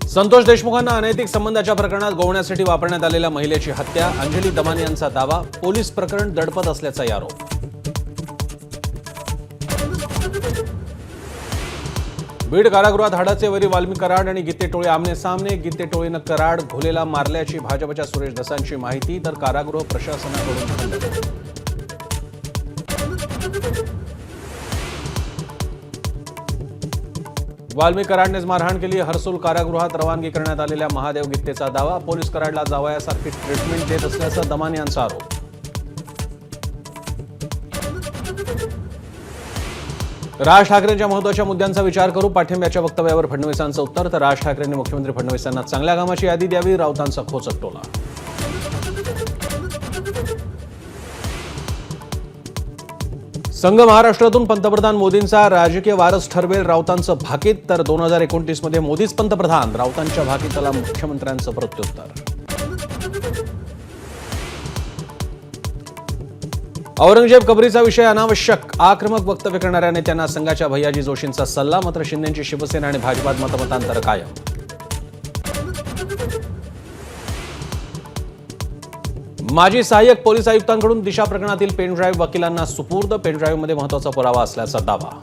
संतोष देशमुखांना अनैतिक संबंधाच्या प्रकरणात गोवण्यासाठी वापरण्यात आलेल्या महिलेची हत्या, अंजली दमानी यांचा दावा, पोलीस प्रकरण दडपत असल्याचा आरोप. बीड कारागृहात हाडाचे वरी वाल्मी कराड आणि गीते टोळे आमने सामने. गीते टोळीनं कराड घोलेला मारल्याची भाजपच्या सुरेश दसांची माहिती, तर कारागृह प्रशासनाकडून खंडन. वाल्मी कराडनेच मारहाण केली. हर्सुल कारागृहात रवानगी करण्यात आलेल्या महादेव गित्तेचा दावा, पोलीस कराडला जावयासारखी ट्रीटमेंट देत असल्याचा दमानी यांचा आरोप. राज ठाकरेंच्या महत्त्वाच्या मुद्द्यांचा विचार करू, पाठिंब्याच्या वक्तव्यावर फडणवीसांचं उत्तर. तर राज ठाकरेंनी मुख्यमंत्री फडणवीसांना चांगल्या कामाची यादी द्यावी, राऊतांचा खोचक टोला. संघ महाराष्ट्रातून पंतप्रधान मोदींचा राजकीय वारस ठरवेल, राऊतांचं भाकीत. तर 2029 मध्ये मोदीच पंतप्रधान, राऊतांच्या भाकीताला मुख्यमंत्र्यांचं प्रत्युत्तर. औरंगजेब कबरीचा विषय अनावश्यक, आक्रमक वक्तव्य करणाऱ्या नेत्यांना संघाच्या भैयाजी जोशींचा सल्ला. मात्र शिंदेची शिवसेना आणि भाजपात मतमतांतर कायम. माजी सहाय्यक पोलीस आयुक्तांकडून दिशा प्रकरणातील पेनड्राईव्ह वकिलांना सुपूर्द, पेनड्राईव्हमध्ये महत्त्वाचा पुरावा असल्याचा दावा.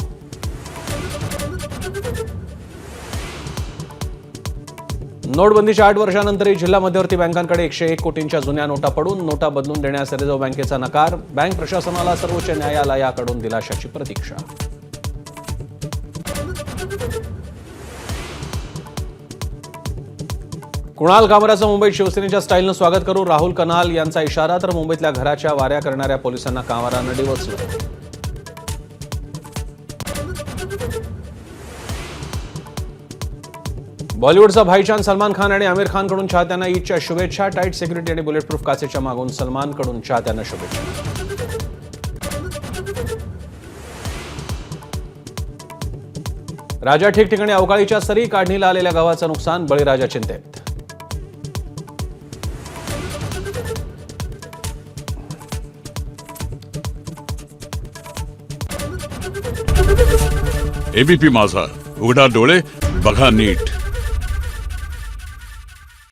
नोटबंदीच्या 8 वर्षांनंतरही जिल्हा मध्यवर्ती बँकांकडे 101 कोटींच्या जुन्या नोटा पडून, नोटा बदलून देण्यास रिझर्व्ह बँकेचा नकार. बँक प्रशासनाला सर्वोच्च न्यायालयाकडून दिलाशाची प्रतीक्षा. कुणाल कामराचं मुंबईत शिवसेनेच्या स्टाईलनं स्वागत करू, राहुल कनाल यांचा इशारा. तर मुंबईतल्या घराच्या वाऱ्या करणाऱ्या पोलिसांना कामरानं डिवचलं. बॉलिवूडचा भाईजान सलमान खान आणि आमिर खानकडून चाहत्यांना ईदच्या शुभेच्छा. टाईट सिक्युरिटी आणि बुलेटप्रूफ काचेच्या मागून सलमानकडून चाहत्यांना शुभेच्छा. राजा ठिकठिकाणी अवकाळीच्या सरी, काढणीला आलेल्या गव्हाचं नुकसान, बळीराजा चिंतेत. एबीपी माझा, उघडा डोळे बघा नीट.